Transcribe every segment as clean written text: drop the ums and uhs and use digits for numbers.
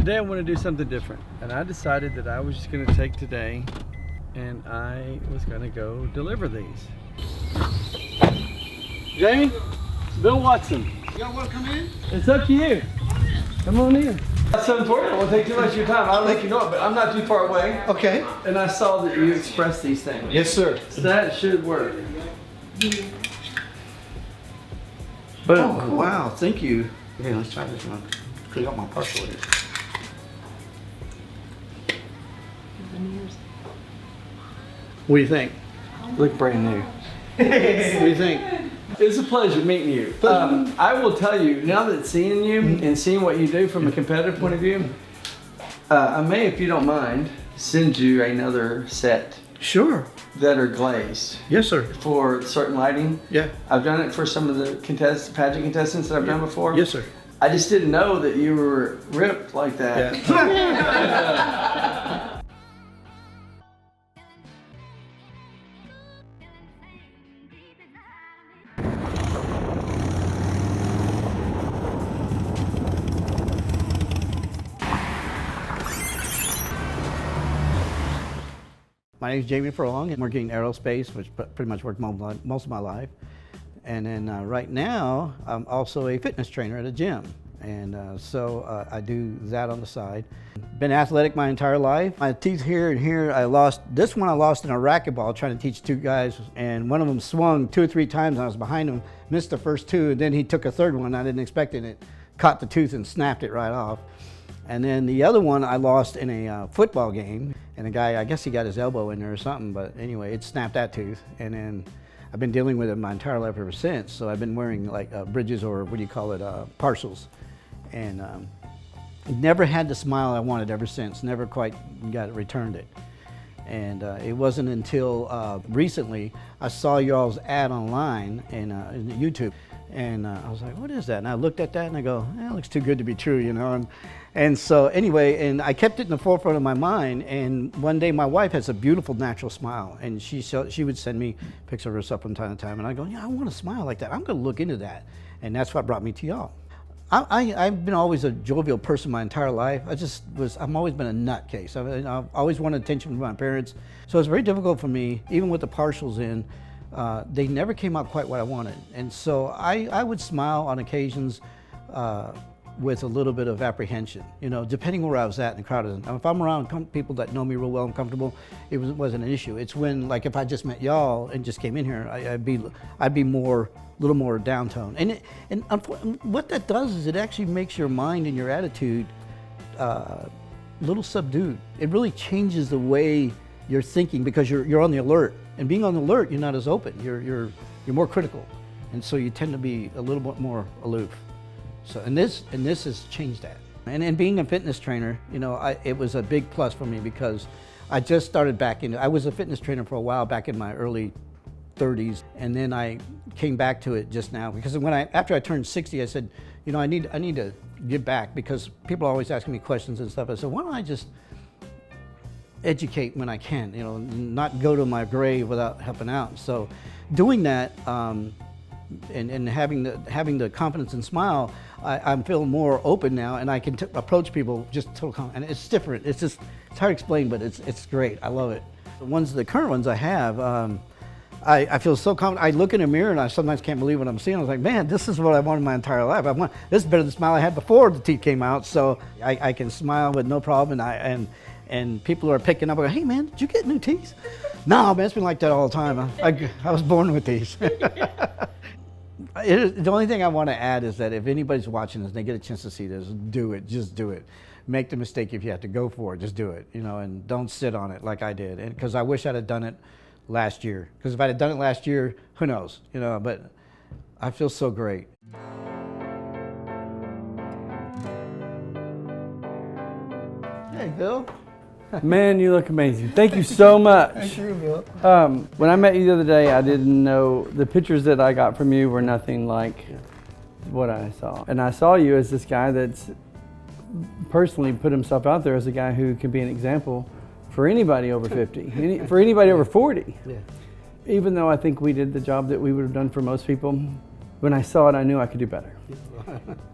Today I want to do something different, and I decided that I was just going to take today and I was going to go deliver these. Jamie, it's Bill Watson. Y'all want to come in? It's up to you. Come on in. That's so important. I won't take too much of your time. I'll let you know it, but I'm not too far away. Okay. And I saw that you expressed these things. Yes, sir. So that should work. Boom. Oh, cool. Wow, thank you. Okay, let's try this one. Clean up my parcel here. What do you think? Look brand new. What do you think? It's a pleasure meeting you. I will tell you, now that seeing you and seeing what you do from a competitive point of view, I may, if you don't mind, send you another set. Sure. That are glazed. Yes, sir. For certain lighting. Yeah. I've done it for some of the pageant contestants that I've done before. Yes, sir. I just didn't know that you were ripped like that. Yeah. My name is Jamie Furlong. I'm working in aerospace, which pretty much worked most of my life. And then right now, I'm also a fitness trainer at a gym. And so I do that on the side. Been athletic my entire life. My teeth here and here, this one I lost in a racquetball trying to teach two guys. And one of them swung 2 or 3 times and I was behind him, missed the first 2, and then he took a third one. I didn't expect it. It caught the tooth and snapped it right off. And then the other one I lost in a football game, and the guy, I guess he got his elbow in there or something, but anyway, it snapped that tooth. And then I've been dealing with it my entire life ever since. So I've been wearing like bridges, or what do you call it, partials. And never had the smile I wanted ever since, never quite returned it. And it wasn't until recently I saw y'all's ad online in YouTube. And I was like, what is that? And I looked at that and I go, it looks too good to be true, you know? And so anyway, and I kept it in the forefront of my mind. And one day my wife has a beautiful natural smile, and she would send me pictures of herself from time to time. And I go, yeah, I want to smile like that. I'm going to look into that. And that's what brought me to y'all. I've been always a jovial person my entire life. I've always been a nutcase. I've always wanted attention from my parents. So it's very difficult for me, even with the partials in, they never came out quite what I wanted. And so I would smile on occasions with a little bit of apprehension, you know, depending where I was at in the crowd. If I'm around people that know me real well and comfortable, it wasn't an issue. It's when, like, if I just met y'all and just came in here, I'd be a little more downtone. And what that does is it actually makes your mind and your attitude a little subdued. It really changes the way you're thinking, because you're on the alert. And being on the alert, you're not as open. You're more critical, and so you tend to be a little bit more aloof. So and this has changed that. And being a fitness trainer, you know, it was a big plus for me, because I just started back into. I was a fitness trainer for a while back in my early 30s, and then I came back to it just now, because after I turned 60, I said, you know, I need to give back, because people are always asking me questions and stuff. I said, why don't I just educate when I can, you know, not go to my grave without helping out. So doing that and having the confidence and smile, I'm feeling more open now, and I can approach people just total confidence. And it's different. It's hard to explain, but it's great. I love it. The current ones I have, I feel so confident. I look in a mirror and I sometimes can't believe what I'm seeing. I was like, man, this is what I wanted my entire life. This is better than the smile I had before the teeth came out. So I can smile with no problem, and people are picking up. I go, hey man, did you get new teeth? No, man, it's been like that all the time. I was born with these. The only thing I want to add is that if anybody's watching this and they get a chance to see this, do it. Just do it. Make the mistake if you have to go for it. Just do it, you know, and don't sit on it like I did. Because I wish I'd have done it last year. Because if I'd have done it last year, who knows, you know. But I feel so great. Hey, Bill. Man, you look amazing. Thank you so much. Thank you, Bill. When I met you the other day, I didn't know, the pictures that I got from you were nothing like what I saw. And I saw you as this guy that's personally put himself out there as a guy who can be an example for anybody over 50, for anybody over 40. Yeah. Even though I think we did the job that we would have done for most people when I saw it, I knew I could do better.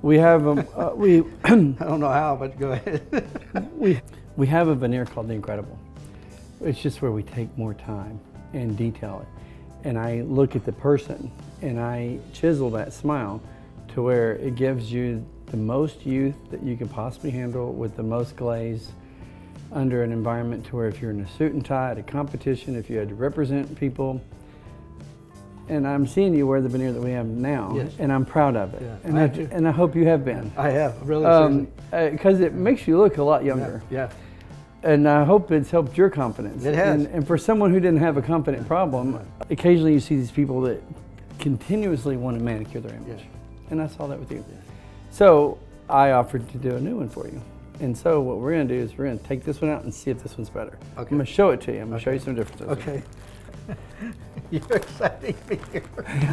We have we I don't know how, but go ahead. we have a veneer called the Incredibil. It's just where we take more time and detail it. And I look at the person and I chisel that smile to where it gives you the most youth that you can possibly handle with the most glaze under an environment to where if you're in a suit and tie at a competition, if you had to represent people. And I'm seeing you wear the veneer that we have now, yes. And I'm proud of it. Yeah, and I hope you have been. I have, really. Because it makes you look a lot younger. Yeah. And I hope it's helped your confidence. It has. And for someone who didn't have a confident problem, occasionally you see these people that continuously want to manicure their image. Yeah. And I saw that with you. So I offered to do a new one for you. And so what we're going to do is we're going to take this one out and see if this one's better. Okay. I'm going to show it to you. I'm going to show you some differences. Okay. You're exciting me here.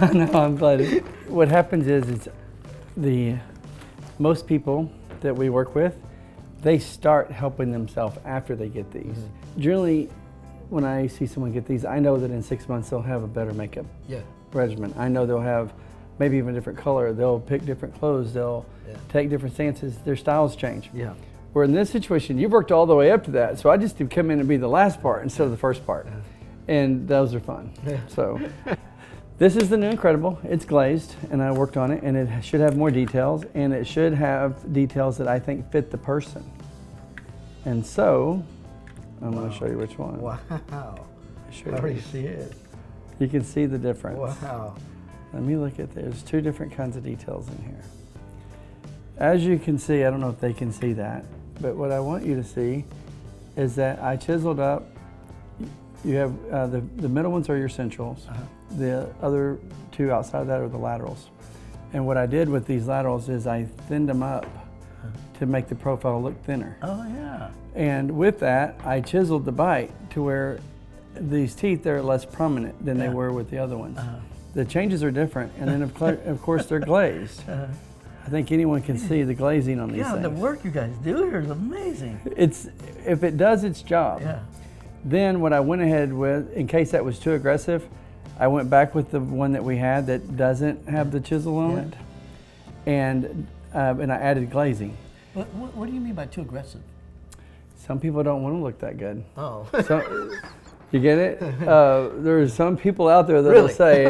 I know, I'm glad. What happens is most people that we work with, they start helping themselves after they get these. Mm-hmm. Generally, when I see someone get these, I know that in 6 months they'll have a better makeup regimen. I know they'll have maybe even a different color. They'll pick different clothes. They'll take different stances. Their styles change. Yeah. Where in this situation, you've worked all the way up to that. So I just do come in and be the last part instead of the first part. Yeah. And those are fun. Yeah. So this is the new Incredibil. It's glazed, and I worked on it, and it should have more details, and it should have details that I think fit the person. And so I'm going to show you which one. Wow. I already see it. You can see the difference. Wow. Let me look at there's two different kinds of details in here. As you can see, I don't know if they can see that, but what I want you to see is that I chiseled up. You have the middle ones are your centrals. Uh-huh. The other two outside of that are the laterals. And what I did with these laterals is I thinned them up to make the profile look thinner. Oh yeah. And with that, I chiseled the bite to where these teeth are less prominent than they were with the other ones. Uh-huh. The changes are different, and then of course they're glazed. Uh-huh. I think anyone can see the glazing on these things. Yeah, the work you guys do here is amazing. If it does its job. Yeah. Then what I went ahead with, in case that was too aggressive, I went back with the one that we had that doesn't have the chisel on it, and I added glazing. What do you mean by too aggressive? Some people don't want to look that good. Oh. So, you get it? There's some people out there that'll say,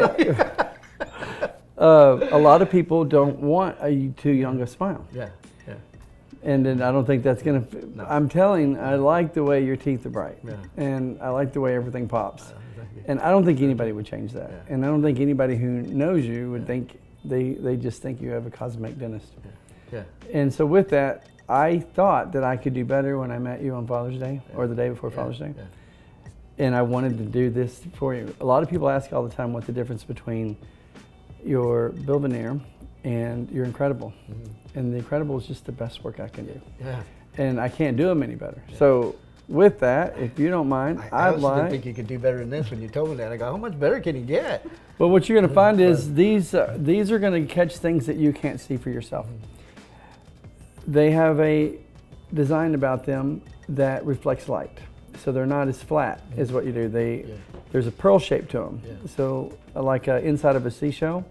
a lot of people don't want a too young a smile. Yeah. And then I don't think that's gonna. No. I'm telling. I like the way your teeth are bright, and I like the way everything pops. And I don't think anybody would change that. Yeah. And I don't think anybody who knows you would think they just think you have a cosmetic dentist. Yeah. And so with that, I thought that I could do better when I met you on Father's Day or the day before Father's Day. Yeah. And I wanted to do this for you. A lot of people ask all the time what the difference between your BilVeneer and your Incredibil. Mm-hmm. And the Incredibil is just the best work I can do. Yeah. And I can't do them any better. Yeah. So with that, if you don't mind, I didn't think you could do better than this when you told me that. I go, how much better can you get? Well, what you're going to find is these are going to catch things that you can't see for yourself. Mm-hmm. They have a design about them that reflects light. So they're not as flat as what you do. There's a pearl shape to them. Yeah. So like inside of a seashell,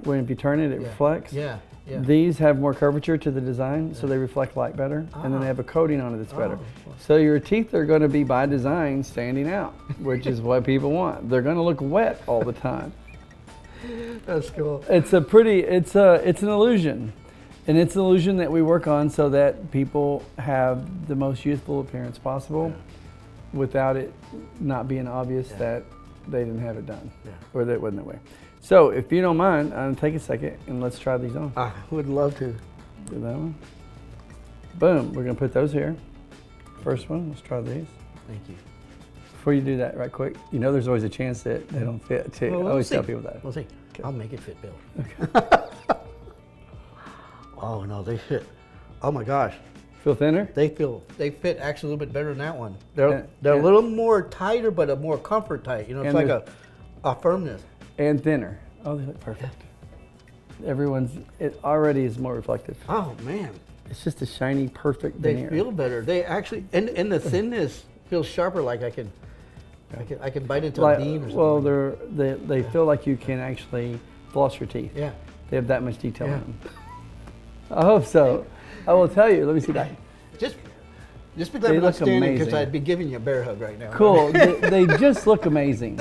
when if you turn it, it reflects. Yeah. Yeah. These have more curvature to the design, so they reflect light better, and then they have a coating on it that's better. So your teeth are going to be, by design, standing out, which is what people want. They're going to look wet all the time. That's cool. It's an illusion, and it's an illusion that we work on so that people have the most youthful appearance possible, without it not being obvious that they didn't have it done, or that it wasn't that way. So if you don't mind, I'll take a second and let's try these on. I would love to. Do that one. Boom, we're gonna put those here. First one, let's try these. Thank you. Before you do that right quick, you know there's always a chance that they don't fit too. Well, I always tell people that. We'll see. Okay. I'll make it fit, Bill. Okay. Oh no, they fit. Oh my gosh. Feel thinner? They fit actually a little bit better than that one. They're a little more tighter, but a more comfort tight. You know, it's like a firmness. And thinner. Oh, they look perfect. It already is more reflective. Oh man. It's just a shiny, perfect veneer. They feel better. They actually, and the thinness feels sharper, like I can bite into a beam or something. Well, they feel like you can actually floss your teeth. Yeah. They have that much detail in them. I hope so. I will tell you. Let me see that. Just be glad I'm not standing because I'd be giving you a bear hug right now. Cool. they just look amazing.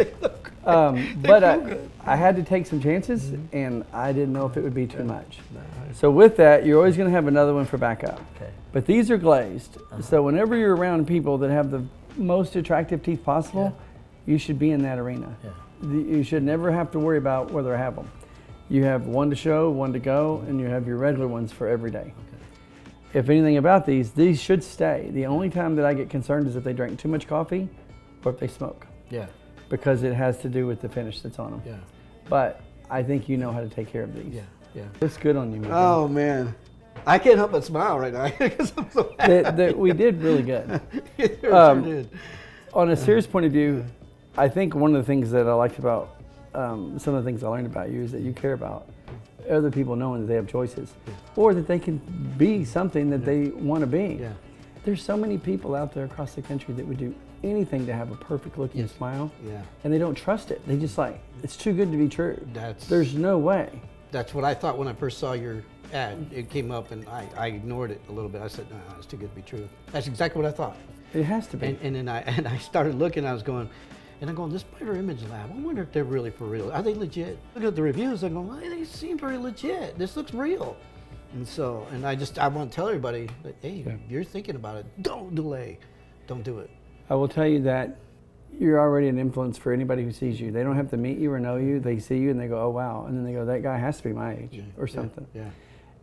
But I had to take some chances, and I didn't know if it would be too much. So with that, you're always going to have another one for backup. Okay. But these are glazed. So whenever you're around people that have the most attractive teeth possible, you should be in that arena. You should never have to worry about whether I have them. You have one to show, one to go, and you have your regular ones for every day. If anything about these should stay. The only time that I get concerned is if they drink too much coffee or if they smoke. Yeah. Because it has to do with the finish that's on them. Yeah. But I think you know how to take care of these. Yeah. Yeah. Looks good on you, man. Oh man, I can't help but smile right now because I'm so happy. We did really good. Sure did. On a serious point of view, I think one of the things that I liked about some of the things I learned about you is that you care about other people knowing that they have choices, or that they can be something that they want to be. Yeah. There's so many people out there across the country that would do anything to have a perfect looking smile, and they don't trust it. They just like, it's too good to be true. There's no way. That's what I thought when I first saw your ad. It came up and I ignored it a little bit. I said, no, it's too good to be true. That's exactly what I thought. It has to be. And then I started looking, I was going, and I'm going, this Better Image Lab, I wonder if they're really for real. Are they legit? Look at the reviews, I'm going, well, they seem very legit. This looks real. And so, I want to tell everybody that, hey, if you're thinking about it, don't delay. Don't do it. I will tell you that you're already an influence for anybody who sees you. They don't have to meet you or know you. They see you and they go, oh, wow. And then they go, that guy has to be my age or something. Yeah.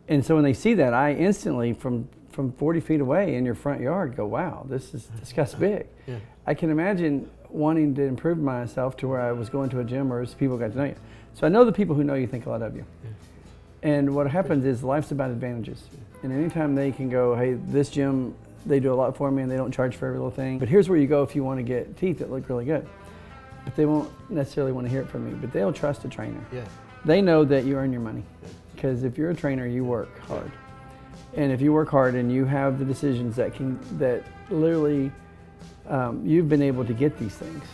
And so when they see that, I instantly, from 40 feet away in your front yard, go, wow, this guy's big. Yeah. I can imagine wanting to improve myself to where I was going to a gym where people got to know you. So I know the people who know you think a lot of you. Yeah. And what happens is life's about advantages. And anytime they can go, hey, this gym, they do a lot for me and they don't charge for every little thing. But here's where you go if you want to get teeth that look really good. But they won't necessarily want to hear it from me, but they'll trust a trainer. Yeah. They know that you earn your money. Because if you're a trainer, you work hard. And if you work hard and you have the decisions that literally you've been able to get these things,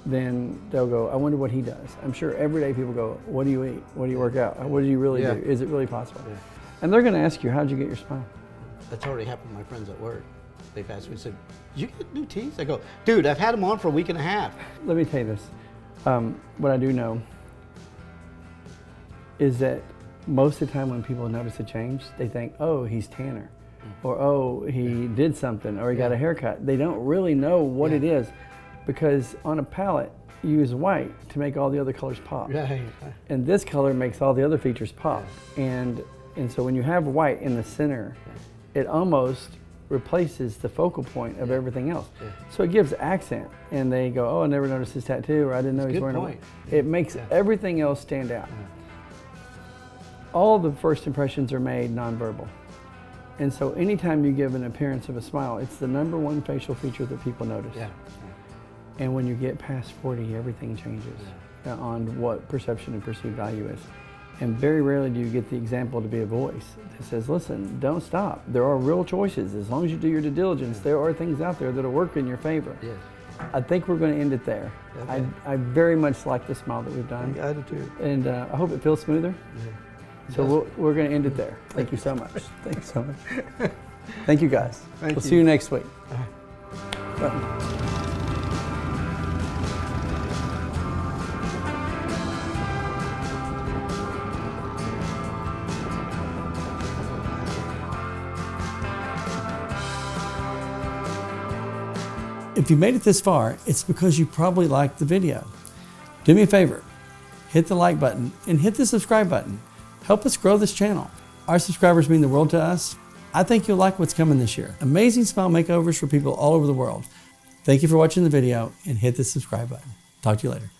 then they'll go, I wonder what he does. I'm sure every day people go, what do you eat? What do you work out? What do you really do? Is it really possible? Yeah. And they're going to ask you, how'd you get your smile? That's already happened to my friends at work. They've asked me, said, did you get new teeth? I go, dude, I've had them on for a week and a half. Let me tell you this. What I do know is that most of the time when people notice a change, they think, oh, he's tanner, or oh, he did something, or he got a haircut. They don't really know what it is, because on a palette, you use white to make all the other colors pop. Right. And this color makes all the other features pop. And so when you have white in the center, it almost replaces the focal point of everything else. Yeah. So it gives accent, and they go, oh, I never noticed his tattoo, or I didn't know he's wearing a white. It makes everything else stand out. All the first impressions are made nonverbal. And so anytime you give an appearance of a smile, it's the #1 facial feature that people notice. Yeah. And when you get past 40, everything changes on what perception and perceived value is. And very rarely do you get the example to be a voice that says, listen, don't stop. There are real choices. As long as you do your due diligence, there are things out there that'll work in your favor. Yes. I think we're going to end it there. Okay. I very much like the smile that we've done. I do too. And I hope it feels smoother. Yeah. So we're going to end it there. Thank you so much. Thank you so much. Thank you guys. We'll see you next week. Bye. If you made it this far, it's because you probably liked the video. Do me a favor, hit the like button and hit the subscribe button. Help us grow this channel. Our subscribers mean the world to us. I think you'll like what's coming this year. Amazing smile makeovers for people all over the world. Thank you for watching the video and hit the subscribe button. Talk to you later.